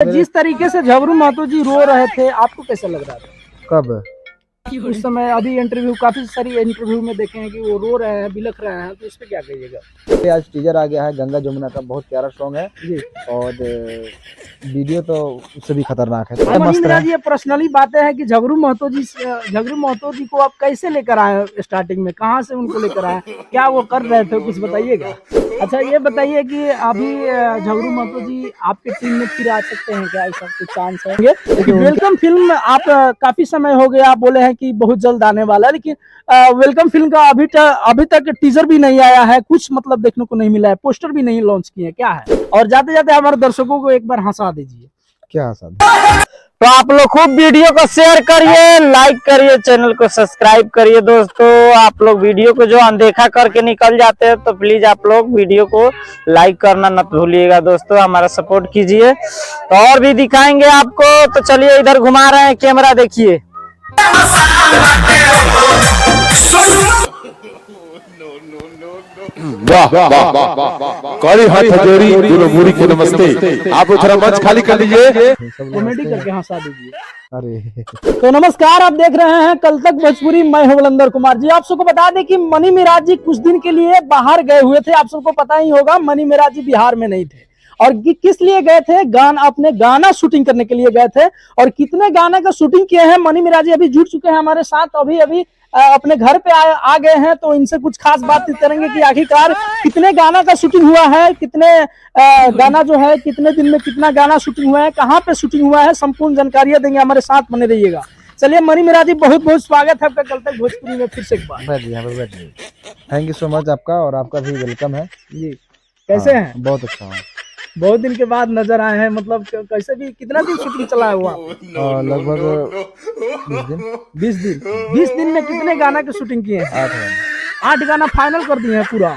जिस तरीके से झबरू महतो जी रो रहे थे, आपको कैसा लग रहा था? कब? उस समय अभी इंटरव्यू, काफी सारी इंटरव्यू में देखे हैं कि वो रो रहे हैं, बिलख रहे हैं, तो इस पे क्या कहिएगा? आज टीजर आ गया है गंगा जमुना का, बहुत प्यारा सॉन्ग है जी। और वीडियो तो उससे भी खतरनाक है। मनी मिराज, ये पर्सनली बातें हैं कि झबरू महतो जी को आप कैसे लेकर आए? स्टार्टिंग में कहाँ से उनको लेकर आए, क्या वो कर रहे थे, कुछ बताइएगा। अच्छा ये बताइए कि अभी झबरू महतो जी आपके टीम में फिर आ सकते हैं क्या? ऐसा कुछ चांस है? वेलकम फिल्म आप काफी समय हो गया, आप बोले हैं कि बहुत जल्द आने वाला है, लेकिन वेलकम फिल्म का अभी तक टीजर भी नहीं आया है, कुछ मतलब देखने को नहीं मिला है, पोस्टर भी नहीं लॉन्च किए, क्या है? और जाते जाते हमारे दर्शकों को एक बार हंसा दीजिए। क्या हंसा? तो आप लोग खूब वीडियो को शेयर करिए, लाइक करिए, चैनल को सब्सक्राइब करिए। दोस्तों आप लोग वीडियो को जो अनदेखा करके निकल जाते हैं तो प्लीज आप लोग वीडियो को लाइक करना न भूलिएगा। दोस्तों हमारा सपोर्ट कीजिए, तो और भी दिखाएंगे आपको। तो चलिए इधर घुमा रहे हैं कैमरा, देखिए। वाह वाह वाह वाह, कड़ी हाथ जोड़ी गुरु मुरी को नमस्ते। आप थोड़ा मंच खाली कर लीजिए, कॉमेडी करके हंसा दीजिए। अरे तो नमस्कार, आप देख रहे हैं कल तक भोजपुरी, मैं हूं बलंदर कुमार जी। आप सबको बता दें कि मनी मिराज जी कुछ दिन के लिए बाहर गए हुए थे। आप सबको पता ही होगा, मनी मिराज जी बिहार में नहीं थे। और किस लिए गए थे? अपने गाना शूटिंग करने के लिए गए थे। और कितने गाने का शूटिंग किए हैं मनी मिराज जी अभी जुड़ चुके हैं हमारे साथ, अभी अपने घर पे आ गए हैं। तो इनसे कुछ खास बात करेंगे कि आखिरकार कितने गाना का शूटिंग हुआ है, कितने गाना जो है, कितने दिन में कितना गाना शूटिंग हुआ है, कहाँ पे शूटिंग हुआ है, संपूर्ण जानकारियां देंगे। हमारे साथ बने रहिएगा। चलिए मनी मिराज जी, बहुत बहुत स्वागत है आपका कल तक भोजपुरी में फिर से एक बार। बैठिए। थैंक यू सो मच आपका, और आपका भी वेलकम है जी। कैसे हैं? बहुत अच्छा है। बहुत दिन के बाद नजर आए हैं, मतलब कैसे भी, कितना दिन शूटिंग चला हुआ? लगभग 20 दिन में कितने गाना की शूटिंग किए हैं? 8 गाना फाइनल कर दिए हैं पूरा।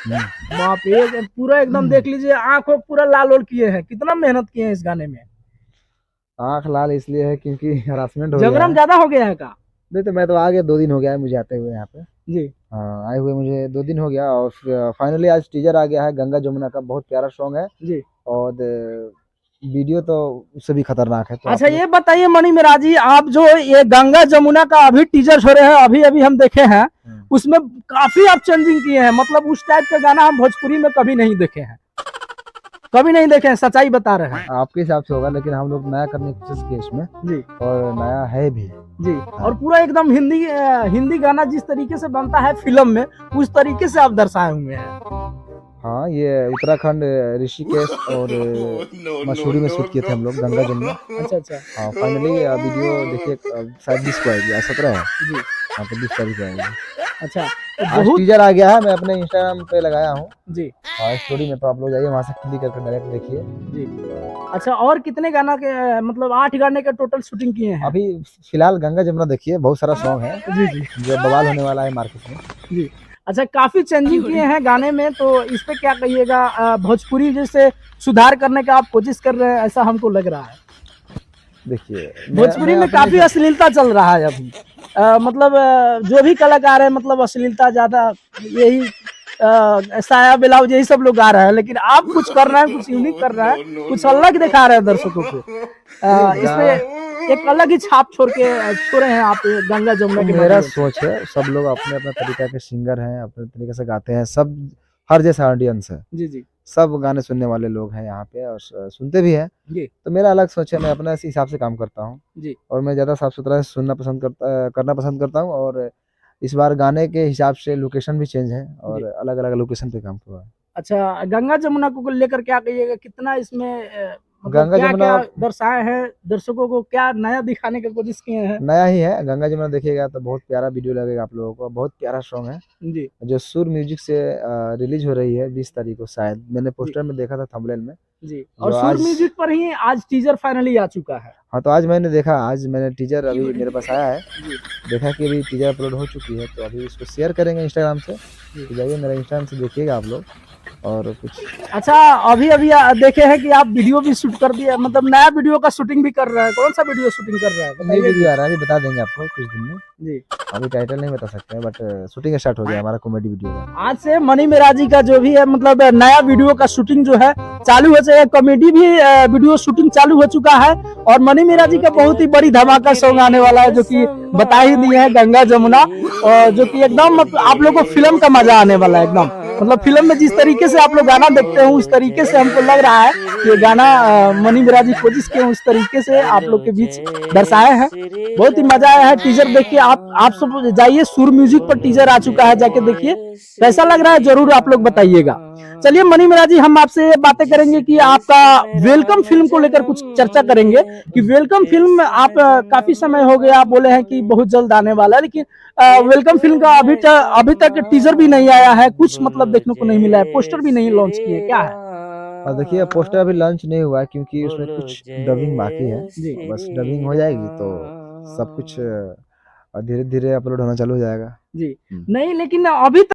बाप रे, पूरा एकदम देख लीजिए, आंखों पूरा लाल ओल किए हैं। कितना मेहनत किए हैं इस गाने में? आँख लाल इसलिए है क्योंकि हरासमेंट हो गया है। जबरन ज्यादा हो गया है का? नहीं तो मैं तो आ गया, 2 दिन हो गया है मुझे आते हुए यहाँ पे। जी। हाँ, आए हुए मुझे 2 दिन हो गया, और फाइनली आज टीजर आ गया है गंगा जमुना का, बहुत प्यारा सॉन्ग है जी। और वीडियो तो उससे भी खतरनाक है। तो अच्छा ये बताइए मनी मिराज जी, आप जो ये गंगा जमुना का अभी टीजर छोड़े हैं, अभी हम देखे हैं, उसमें काफी आप चेंजिंग किए हैं। मतलब उस टाइप का गाना हम भोजपुरी में कभी नहीं देखे हैं, सच्चाई बता रहे हैं। आपके हिसाब से होगा, लेकिन हम लोग नया करने की कोशिश की इसमें जी, और नया है भी जी। और पूरा एकदम हिंदी गाना जिस तरीके से बनता है फिल्म में, उस तरीके से आप दर्शाए हुए हैं। हाँ, ये उत्तराखंड ऋषिकेश और मसूरी में शूट किए थे हम लोग गंगा जमुना। अच्छा। हाँ, फाइनली वीडियो देखिए, शायद 20 को आएगी, आज 17 है जी। हाँ, तो 20 तारीख को आएगी। अच्छा, तो आज टीजर आ गया है, मैं अपने इंस्टाग्राम पे लगाया हूँ जी, स्टोरी में, तो आप लोग जाइए वहाँ से क्लिक करके डायरेक्ट देखिए जी। अच्छा, और कितने गाना के, मतलब 8 गाने के टोटल शूटिंग किए हैं? अभी फिलहाल गंगा जमुना देखिए, बहुत सारा सॉन्ग है जी, जो बवाल होने वाला है मार्केट में। जी। अच्छा, काफी चेंजिंग किए हैं गाने में, तो इस पे क्या कहिएगा? भोजपुरी जैसे सुधार करने का आप कोशिश कर रहे हैं, ऐसा हमको लग रहा है। देखिए भोजपुरी में काफी अश्लीलता चल रहा है अभी। मतलब जो भी कलाकार है, मतलब अश्लीलता ज्यादा, यही साया ब्लाउज यही सब लोग गा रहे हैं, लेकिन आप कुछ कर रहे हैं, कुछ यूनिक कर रहे हैं, कुछ अलग दिखा रहे हैं दर्शकों को। इसमें एक अलग ही छाप छोड़े हैं आप गंगा जमुना के। मेरा सोच है, सब लोग अपने अपने तरीका के सिंगर हैं, अपने तरीके से गाते हैं, सब हर जैसा ऑडियंस है। जी। सब गाने सुनने वाले लोग हैं यहाँ पे, और सुनते भी हैं जी। तो मेरा अलग सोच है, मैं अपना इस हिसाब से काम करता हूँ जी, और मैं ज्यादा साफ सुथरा सुनना करना पसंद करता हूँ। और इस बार गाने के हिसाब से लोकेशन भी चेंज है और अलग अलग लोकेशन पे काम हुआ है। अच्छा, गंगा जमुना को लेकर क्या कहिएगा? कितना इसमें गंगा जमुना दर्शाए हैं, दर्शकों को क्या नया दिखाने की कोशिश किए हैं? नया ही है गंगा जमुना, देखिएगा तो बहुत प्यारा वीडियो लगेगा आप लोगों को, बहुत प्यारा सॉन्ग है जी, जो सुर म्यूजिक से रिलीज हो रही है 20 तारीख को, शायद मैंने पोस्टर में देखा था थंबनेल में जी। और सुर म्यूजिक पर ही आज टीजर फाइनली आ चुका है। हाँ, तो आज मैंने देखा, आज मैंने टीजर अभी मेरे पास आया है, देखा कि अभी टीजर अपलोड हो चुकी है, तो अभी इसको शेयर करेंगे इंस्टाग्राम से, तो जाइए मेरा इंस्टाग्राम से देखिएगा आप लोग। और कुछ। अच्छा, अभी अभी देखे हैं कि आप वीडियो भी शूट कर दिए, मतलब नया वीडियो का शूटिंग भी कर रहे हैं। कौन सा वीडियो शूटिंग कर रहे हैं नई बताइए। वीडियो आ रहा है, अभी बता देंगे आपको कुछ दिन में जी। अभी टाइटल नहीं बता सकते हैं, बट शूटिंग स्टार्ट हो गया हमारा कॉमेडी वीडियो का। आज से मनी मेराजी का जो भी है मतलब नया वीडियो का शूटिंग जो है चालू हो जाएगा। कॉमेडी भी वीडियो शूटिंग चालू हो चुका है और मनी मेराजी का बहुत ही बड़ी धमाका सॉन्ग आने वाला है, जो कि बता ही दिए हैं, गंगा जमुना, और जो कि एकदम आप लोगों को फिल्म का मजा आने वाला है एकदम। मतलब फिल्म में जिस तरीके से आप लोग गाना देखते हैं उस तरीके से हमको लग रहा है कि ये गाना मनी मेराजी कोशिश के उस तरीके से आप लोग के बीच दर्शाए हैं। बहुत ही मजा आया है। टीजर देख के आप सब जाइए, सुर म्यूजिक पर टीजर आ चुका है, जाके देखिए कैसा लग रहा है, जरूर आप लोग बताइएगा। चलिए मनी मेराजी, हम आपसे बातें करेंगे कि आपका वेलकम फिल्म को लेकर कुछ चर्चा करेंगे कि वेलकम फिल्म आप काफी समय हो गया, आप बोले हैं कि बहुत जल्द आने वाला है, लेकिन वेलकम फिल्म का अभी तक टीजर भी नहीं आया है, कुछ मतलब देखने को नहीं मिला है, पोस्टर भी नहीं लॉन्च किए, क्या है? और देखिए पोस्टर अभी लॉन्च नहीं हुआ है क्योंकि उसमें कुछ डबिंग बाकी है। बस डबिंग हो जाएगी तो सब कुछ धीरे धीरे अपलोड होना चालू हो जाएगा। जी नहीं, लेकिन अभी